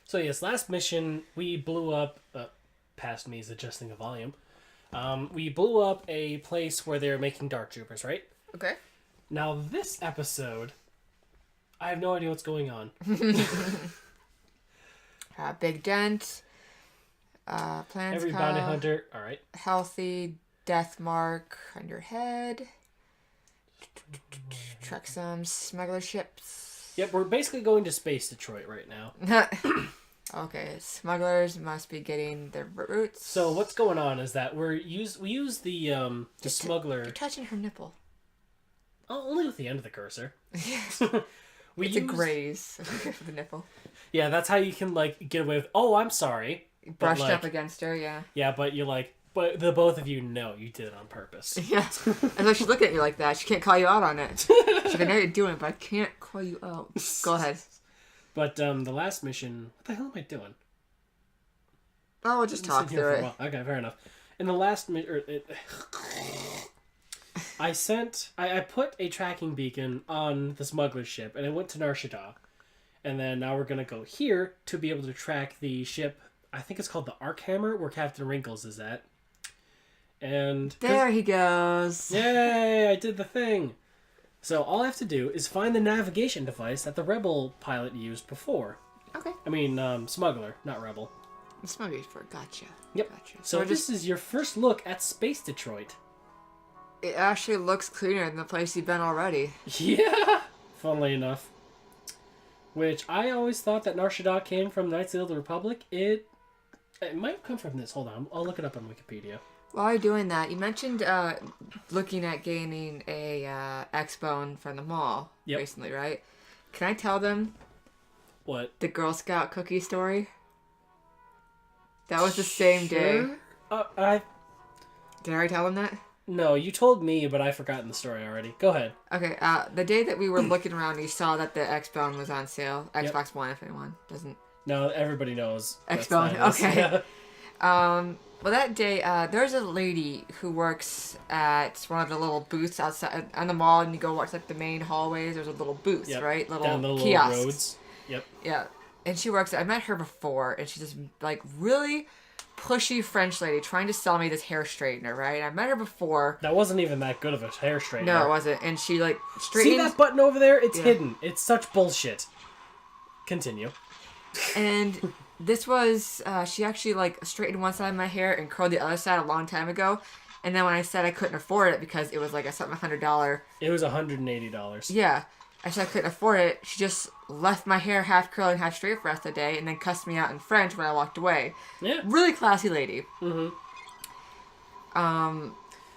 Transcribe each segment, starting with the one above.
So yes, last mission we blew up. Past me is adjusting the volume. We blew up a place where they're making Dark Troopers, right? Okay. Now this episode, I have no idea what's going on. Big dent. Plans Every bounty hunter. All right. Healthy death mark on your head. Track some smuggler ships. Yep, we're basically going to Space Detroit right now. Okay, smugglers must be getting their routes. So what's going on is that we use the smuggler. You're touching her nipple. Oh, only with the end of the cursor. It's a graze of the nipple. Yeah, that's how you can get away with. Oh, I'm sorry. Brushed up against her, yeah. Yeah, but but the both of you know you did it on purpose. Yeah. And so she's looking at you like that. She can't call you out on it. She's like, I know you're doing it, but I can't call you out. Go ahead. But the last mission, what the hell am I doing? Oh, we'll just talk through it. Okay, fair enough. In the last I put a tracking beacon on the smuggler ship, and it went to Nar Shaddaa. And then now we're going to go here to be able to track the ship. I think it's called the Arc Hammer, where Captain Wrinkles is at. And there he goes. Yay, I did the thing. So all I have to do is find the navigation device that the Rebel pilot used before. Okay. I mean, Smuggler, not Rebel. Smuggler for gotcha. Yep. Gotcha. So this is your first look at Space Detroit. It actually looks cleaner than the place you've been already. Yeah! Funnily enough. Which I always thought that Nar Shaddaa came from Knights of the Old Republic. It might have come from this. Hold on. I'll look it up on Wikipedia. While you're doing that, you mentioned looking at gaining a X-Bone from the mall recently, right? Can I tell them what? The Girl Scout cookie story? That was the same day. Did I already tell them that? No, you told me, but I've forgotten the story already. Go ahead. Okay, the day that we were looking around, you saw that the X-Bone was on sale. Xbox One, if anyone doesn't. No, everybody knows. X-Bone, okay. Yeah. Well, that day, there's a lady who works at one of the little booths outside on the mall, and you go watch the main hallways. There's a little booth, right? Little down the kiosks. Little roads. Yep. Yeah, and she works. I met her before, and she's this really pushy French lady trying to sell me this hair straightener, right? I met her before. That wasn't even that good of a hair straightener. No, it wasn't. And she straightened. See that button over there? It's hidden. It's such bullshit. Continue. And this was, she actually straightened one side of my hair and curled the other side a long time ago. And then when I said I couldn't afford it because it was something $100. It was $180. Yeah. I said I couldn't afford it. She just left my hair half curly and half straight for the rest of the day and then cussed me out in French when I walked away. Yeah. Really classy lady. Mm-hmm.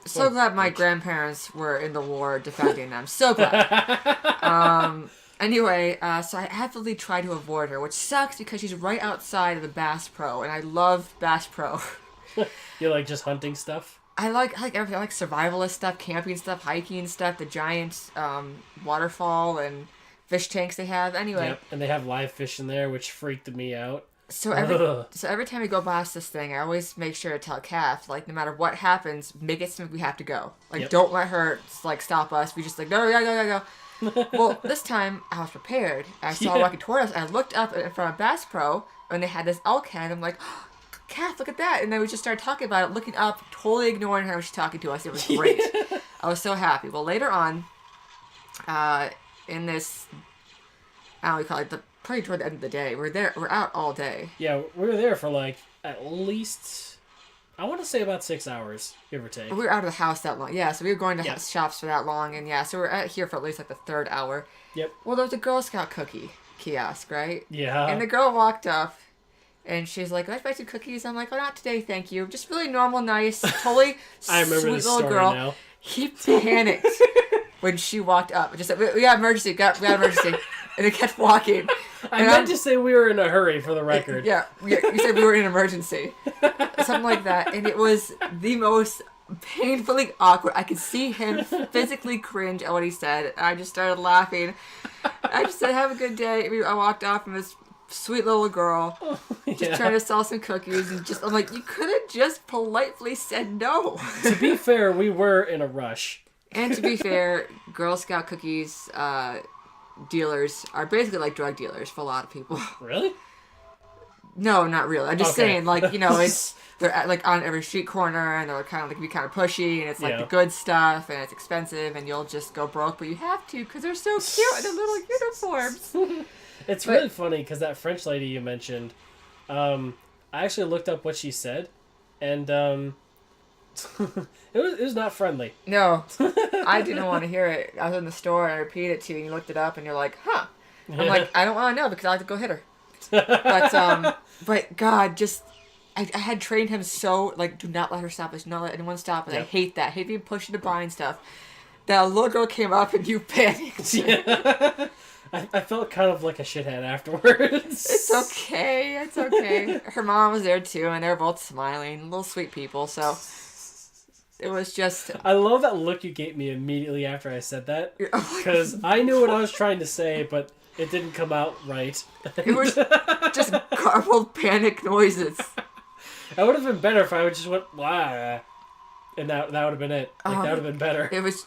So glad my grandparents were in the war defending them. So glad. Anyway, so I actively try to avoid her, which sucks because she's right outside of the Bass Pro, and I love Bass Pro. You like just hunting stuff? I like everything. I like survivalist stuff, camping stuff, hiking stuff, the giant waterfall and fish tanks they have. Anyway. Yep, and they have live fish in there, which freaked me out. So every time we go past this thing, I always make sure to tell Kath, no matter what happens, make it something we have to go. Don't let her stop us. We just no, go. Well, this time I was prepared. I saw her walking toward us. And I looked up in front of Bass Pro, and they had this elk hen. I'm like, oh, Kath, look at that! And then we just started talking about it, looking up, totally ignoring her when she's talking to us. It was great. I was so happy. Well, later on, in this, I don't know what you call it, pretty toward the end of the day, we're out all day. Yeah, we were there for at least, I want to say about 6 hours, give or take. We were out of the house that long. Yeah, so we were going to shops for that long, and so we're out here for at least the third hour. Yep. Well, there was a Girl Scout cookie kiosk, right? Yeah. And the girl walked up, and she's like, "Can I buy some cookies?" I'm like, "Oh, not today, thank you." Just really normal, nice, totally I remember sweet this little story girl. now. He panicked when she walked up. Just said, "We got emergency, we got emergency," and they kept walking. I meant to say we were in a hurry for the record. Yeah, you said we were in an emergency. Something like that. And it was the most painfully awkward. I could see him physically cringe at what he said. I just started laughing. I just said, "Have a good day." I walked off from this sweet little girl just trying to sell some cookies. And I'm like, you could have just politely said no. To be fair, we were in a rush. And to be fair, Girl Scout cookies dealers are basically like drug dealers for a lot of people. Really? No, not really. I'm just Okay. saying, like, you know, it's they're at, like on every street corner, and they're kind of like be kind of pushy, and it's like the good stuff, and it's expensive, and you'll just go broke, but you have to because they're so cute in their little uniforms. It's really funny because that French lady you mentioned, I actually looked up what she said, and it was not friendly. No, I didn't want to hear it. I was in the store and I repeated it to you, and you looked it up, and you're like, huh. I'm like, I don't want to know because I like to go hit her. But God, just I had trained him so like, do not let her stop us, do not let anyone stop us. I hate that. I hate being pushed into buying stuff. That little girl came up and you panicked. Yeah. I felt kind of like a shithead afterwards. It's okay. It's okay. Her mom was there too, and they were both smiling, little sweet people. So it was just. I love that look you gave me immediately after I said that, because I knew what I was trying to say, but it didn't come out right. It was just garbled panic noises. That would have been better if I would just went wow, and that would have been it. Like, that would have been better. It was.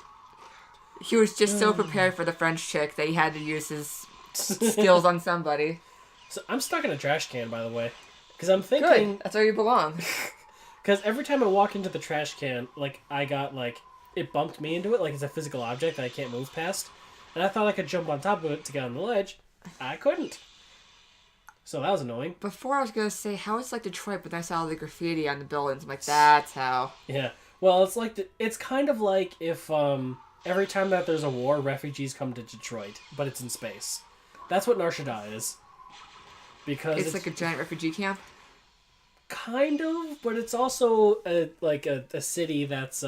He was just so prepared for the French chick that he had to use his skills on somebody. So I'm stuck in a trash can, by the way, because I'm thinking. Good. That's where you belong. Because every time I walk into the trash can, like, I got, like, it bumped me into it, like it's a physical object that I can't move past. And I thought I could jump on top of it to get on the ledge. I couldn't. So that was annoying. Before I was going to say, how it's like Detroit, but then I saw all the graffiti on the buildings. I'm like, that's how. Yeah. Well, it's like, it's kind of like if, every time that there's a war, refugees come to Detroit, but it's in space. That's what Nar Shaddaa is. Because it's like a giant refugee camp? Kind of, but it's also a city that's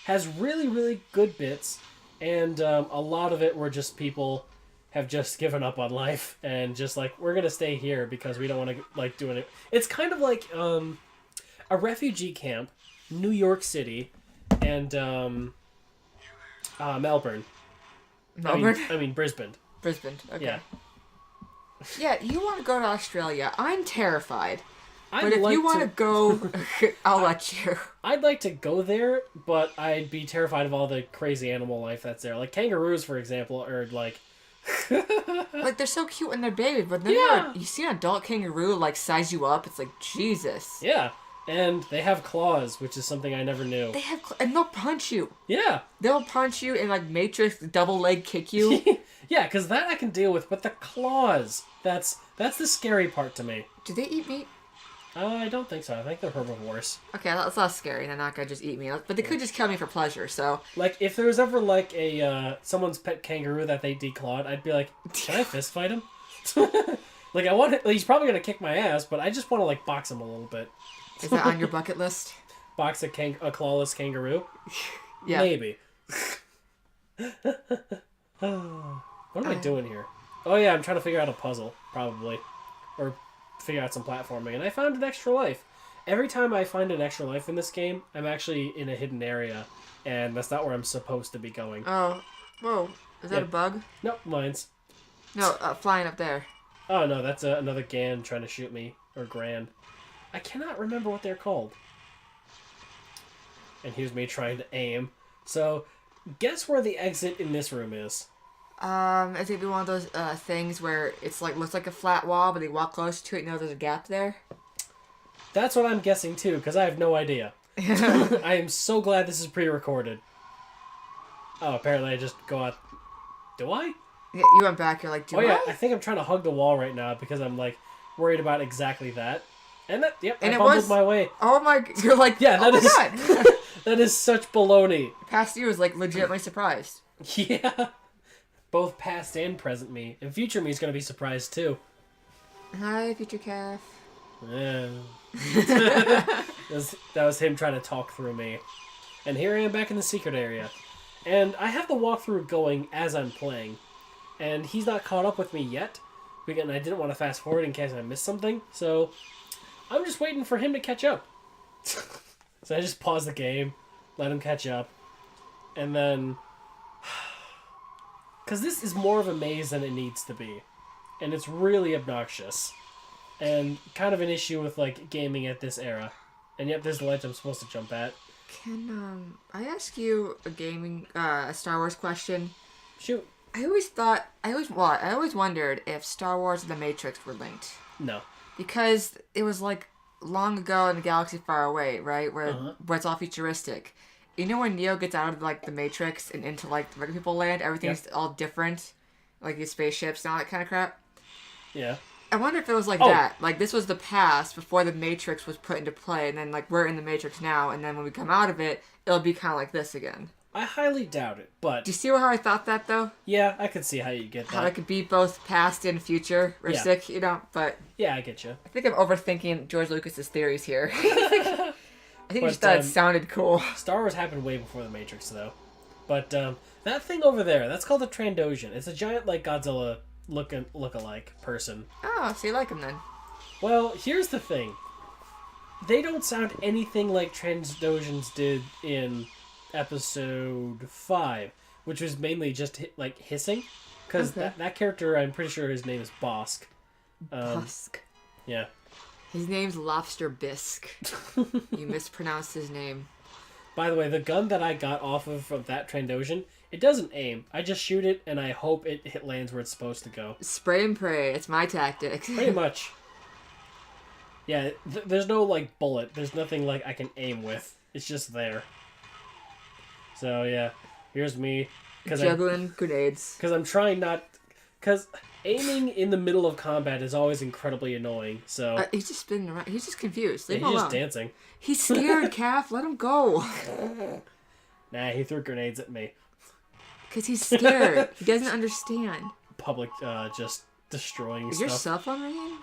has really, really good bits, and a lot of it were just people have just given up on life and just like, we're gonna stay here because we don't want to like do it. It's kind of like a refugee camp, New York City, and Melbourne. Melbourne? I mean Brisbane. Brisbane, okay. Yeah. Yeah, you want to go to Australia. I'm terrified. I'd But if like you want to go, I'll let you. I'd like to go there, but I'd be terrified of all the crazy animal life that's there. Like kangaroos, for example, are like... Like, they're so cute when they're babies, but then you see an adult kangaroo, like, size you up, it's like, Jesus. Yeah, and they have claws, which is something I never knew. They have, and they'll punch you. Yeah. They'll punch you and, like, Matrix double leg kick you. Yeah, because that I can deal with, but the claws, that's the scary part to me. Do they eat meat? I don't think so. I think they're herbivores. Okay, that's less scary. They're not gonna just eat me, but they could just kill me for pleasure. So, like, if there was ever like a someone's pet kangaroo that they declawed, I'd be like, can I fist fight him? Like, I want. He's probably gonna kick my ass, but I just want to like box him a little bit. Is that on your bucket list? Box a clawless kangaroo? Yeah. Maybe. What am I doing here? Oh yeah, I'm trying to figure out a puzzle, probably, or figure out some platforming, and I found an extra life. Every time I find an extra life in this game, I'm actually in a hidden area, and that's not where I'm supposed to be going. Oh, whoa! Is that a bug? Nope, mine's. No, flying up there. Oh no, that's another Gan trying to shoot me, or Gran. I cannot remember what they're called. And here's me trying to aim. So, guess where the exit in this room is? I think it'd be one of those things where it's like looks like a flat wall, but they walk close to it, and you know there's a gap there. That's what I'm guessing too, because I have no idea. I am so glad this is pre-recorded. Oh, apparently I just go out. Do I? Yeah, you went back. You're like, do yeah, I think I'm trying to hug the wall right now because I'm like worried about exactly that. And that, yep, and I bumbled my way. Oh my! You're like, yeah, that oh is. My God. That is such baloney. Past you was like legitimately surprised. Yeah. Both past and present me. And future me is going to be surprised too. Hi, future calf. Yeah. that was him trying to talk through me. And here I am back in the secret area. And I have the walkthrough going as I'm playing. And he's not caught up with me yet. And I didn't want to fast forward in case I missed something. So I'm just waiting for him to catch up. So I just pause the game, let him catch up. And then... Because this is more of a maze than it needs to be. And it's really obnoxious. And kind of an issue with, like, gaming at this era. And yep, there's the ledge I'm supposed to jump at. Can, I ask you a Star Wars question? Shoot. I always wondered if Star Wars and The Matrix were linked. No. Because it was like long ago in a galaxy far away, right? Where it's all futuristic. You know when Neo gets out of like the Matrix and into like the regular people land, everything's all different, like these spaceships and all that kind of crap. Yeah. I wonder if it was like that. Like this was the past before the Matrix was put into play, and then like we're in the Matrix now, and then when we come out of it, it'll be kind of like this again. I highly doubt it, but... Do you see how I thought that, though? Yeah, I could see how you get that. How it could be both past and futuristic, you know? But... Yeah, I get you. I think I'm overthinking George Lucas's theories here. I think he just thought it sounded cool. Star Wars happened way before The Matrix, though. But, that thing over there, that's called a Trandoshan. It's a giant, like, Godzilla look-alike person. Oh, so you like him, then? Well, here's the thing. They don't sound anything like Trandoshans did in Episode 5, which was mainly just hissing, because that character, I'm pretty sure his name is Bosk. Bosk. Yeah. His name's Lobster Bisque. You mispronounced his name. By the way, the gun that I got off of from that Trandoshan, it doesn't aim. I just shoot it, and I hope it lands where it's supposed to go. Spray and pray. It's my tactic. Pretty much. Yeah, there's no, like, bullet. There's nothing, like, I can aim with. It's just there. So, yeah. Here's me. Juggling grenades. Because I'm trying not... Because aiming in the middle of combat is always incredibly annoying, so... He's just spinning around. He's just confused. Leave him he's alone. Just dancing. He's scared, Calf. Let him go. Nah, he threw grenades at me. Because he's scared. He doesn't understand. Public, just destroying Is stuff. your cell phone ringing?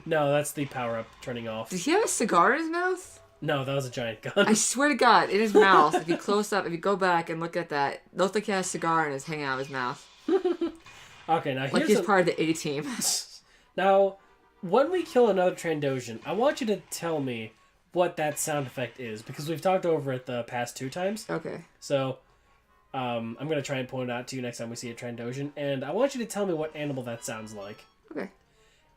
No, that's the power-up turning off. Does he have a cigar in his mouth? No, that was a giant gun. I swear to God, in his mouth, if you close up, if you go back and look at that, it looks like he has a cigar and it's hanging out of his mouth. Okay, now here's like he's part of the A-team. Now, when we kill another Trandoshan, I want you to tell me what that sound effect is, because we've talked over it the past 2 times. Okay. So, I'm going to try and point it out to you next time we see a Trandoshan, and I want you to tell me what animal that sounds like. Okay.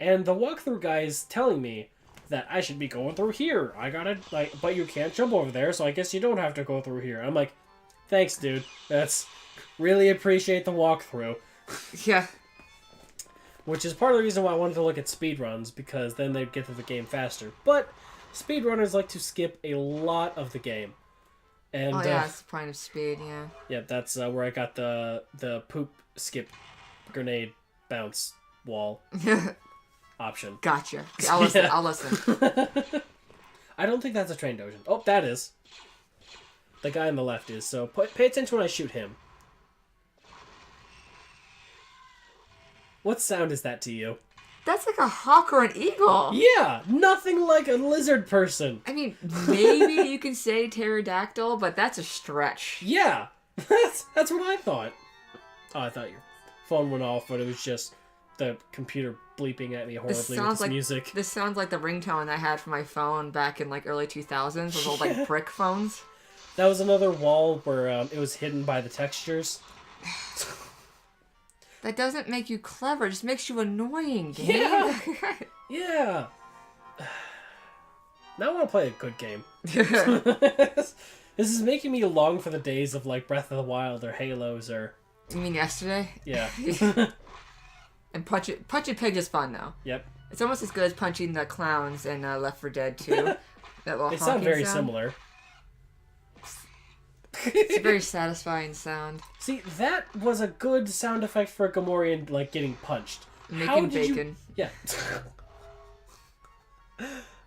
And the walkthrough guy is telling me that I should be going through here. I gotta, like, but you can't jump over there, so I guess you don't have to go through here. I'm like, thanks, dude. That's... Really appreciate the walkthrough. Yeah. Which is part of the reason why I wanted to look at speedruns, because then they'd get through the game faster. But speedrunners like to skip a lot of the game. And, oh, yeah, it's the point of speed, yeah. Yeah, that's where I got the poop, skip, grenade, bounce, wall option. Gotcha. Okay, I'll listen. I'll listen. I don't think that's a Trandoshan. Oh, that is. The guy on the left is, so pay attention when I shoot him. What sound is that to you? That's like a hawk or an eagle. Yeah, nothing like a lizard person. I mean, maybe you can say pterodactyl, but that's a stretch. Yeah, that's what I thought. Oh, I thought your phone went off, but it was just the computer bleeping at me horribly with its music. This sounds like the ringtone I had for my phone back in like early 2000s, those old like brick phones. That was another wall where it was hidden by the textures. That doesn't make you clever, it just makes you annoying, game. Yeah. Yeah. Now I want to play a good game. This is making me long for the days of like Breath of the Wild or Halos or... You mean yesterday? Yeah. And Punching Pigs is fun though. Yep. It's almost as good as punching the clowns in Left 4 Dead 2. That little It sounds very similar. It's a very satisfying sound. See, that was a good sound effect for a Gamorrean, like, getting punched. Making bacon. Yeah.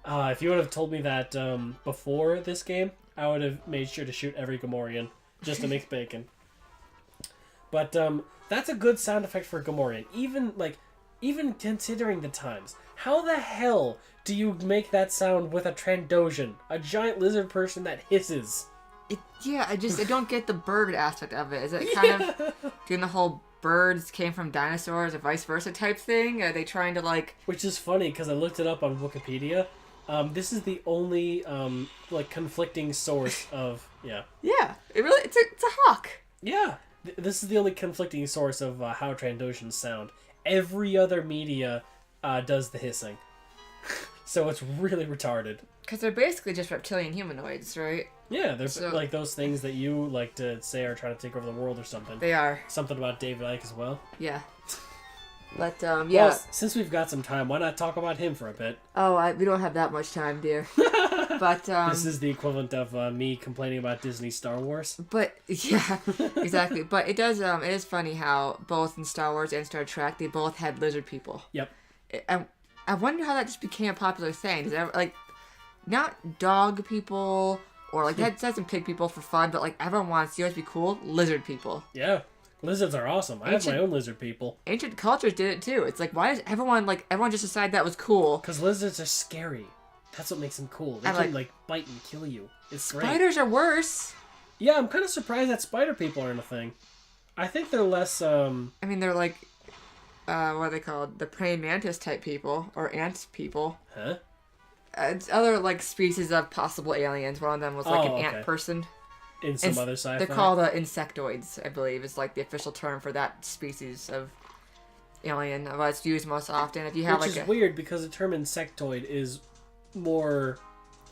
If you would have told me that before this game, I would have made sure to shoot every Gamorrean just to make bacon. But that's a good sound effect for a Gamorrean. Even considering the times. How the hell do you make that sound with a Trandoshan? A giant lizard person that hisses. I don't get the bird aspect of it. Is it kind of doing the whole birds came from dinosaurs or vice versa type thing? Are they trying to like... Which is funny because I looked it up on Wikipedia. This is the only conflicting source of... Yeah. Yeah. It's a hawk. Yeah. This is the only conflicting source of how Trandoshans sound. Every other media does the hissing. So it's really retarded. Because they're basically just reptilian humanoids, right? Yeah, they're like those things that you like to say are trying to take over the world or something. They are. Something about David Icke as well. Yeah. But Well, since we've got some time, why not talk about him for a bit? Oh, we don't have that much time, dear. But this is the equivalent of me complaining about Disney Star Wars. But yeah, exactly. But it does. It is funny how both in Star Wars and Star Trek they both had lizard people. Yep. I wonder how that just became a popular thing. Is that like not dog people or like that's some pig people for fun, but like everyone wants you know to be cool lizard people. Yeah. Lizards are awesome. I have my own lizard people. Ancient cultures did it too. It's like, why does everyone just decide that was cool? Because lizards are scary. That's what makes them cool. They can bite and kill you. It's great. Spiders are worse. Yeah, I'm kind of surprised that spider people aren't a thing. I think they're less. I mean, they're like, what are they called? The praying mantis type people or ant people. Huh? It's other like species of possible aliens. One of them was like an ant person. In some other sci-fi. They're called insectoids, I believe, is like the official term for that species of alien. But it's used most often. If you have Which is weird because the term insectoid is more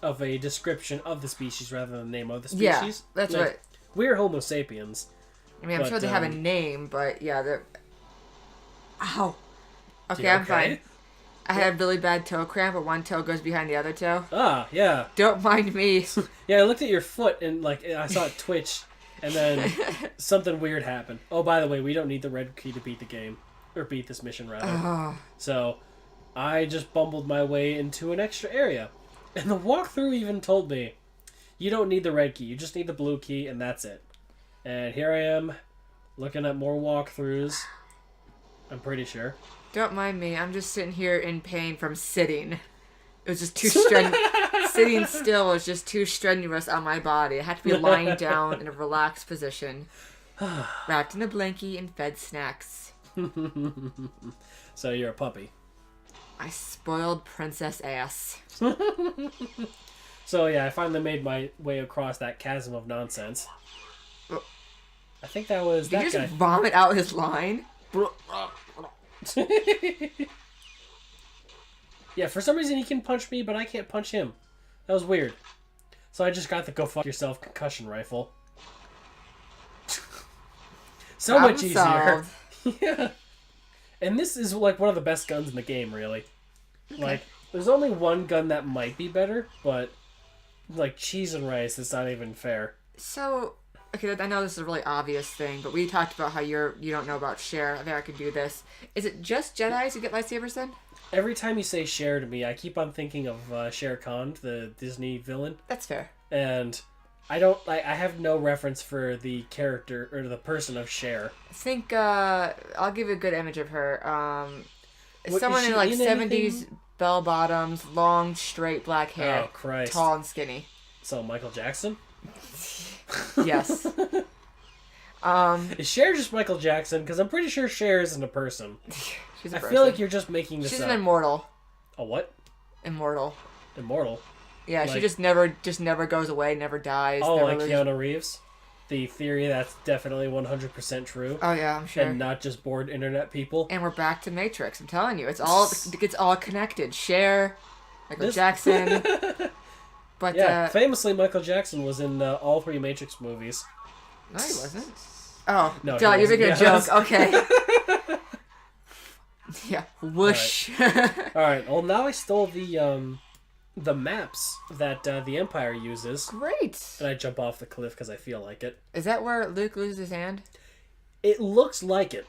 of a description of the species rather than the name of the species. Yeah, that's right. We're Homo sapiens. I mean, I'm sure they have a name, but yeah, they're. Ow. Okay, I'm fine. I had a really bad toe cramp, but one toe goes behind the other toe. Ah, yeah. Don't mind me. Yeah, I looked at your foot and I saw it twitch, and then something weird happened. Oh, by the way, we don't need the red key to beat the game, or beat this mission rather. So, I just bumbled my way into an extra area, and the walkthrough even told me, you don't need the red key, you just need the blue key, and that's it. And here I am, looking at more walkthroughs. I'm pretty sure. Don't mind me. I'm just sitting here in pain from sitting. It was just too strenuous. Sitting still was just too strenuous on my body. I had to be lying down in a relaxed position, wrapped in a blankie and fed snacks. So you're a puppy. I spoiled princess ass. So yeah, I finally made my way across that chasm of nonsense. I think that was Did that you guy. just vomit out his line? Yeah, for some reason he can punch me, but I can't punch him. That was weird. So I just got the go fuck yourself concussion rifle. So much easier. Yeah. And this is like one of the best guns in the game, really. Okay. Like, there's only one gun that might be better, but like cheese and rice, it's not even fair. So, okay, I know this is a really obvious thing, but we talked about how you don't know about Cher. I think I could do this. Is it just Jedis who get lightsabers then? Every time you say Cher to me, I keep on thinking of Shere Khan, the Disney villain. That's fair. And I don't I have no reference for the character or the person of Cher. I think I'll give you a good image of her. Someone in like 70s anything? bell bottoms, long straight black hair, Oh Christ, tall and skinny. So Michael Jackson? Yes. Is Cher just Michael Jackson? Because I'm pretty sure Cher isn't a person. She's a I person. feel like you're just making this She's up. an immortal. A what? Immortal. Immortal? Yeah, she just never goes away, never dies. Oh, never like loses. Keanu Reeves? The theory that's definitely 100% true. Oh yeah, I'm sure. And not just bored internet people. And we're back to Matrix. I'm telling you, it's all connected. Cher, Michael Jackson. But yeah, famously Michael Jackson was in all 3 Matrix movies. No, he wasn't. Oh, no, duh, you're making a joke. Okay. Yeah. Whoosh. All right. Well, now I stole the maps that the Empire uses. Great. And I jump off the cliff because I feel like it. Is that where Luke loses his hand? It looks like it.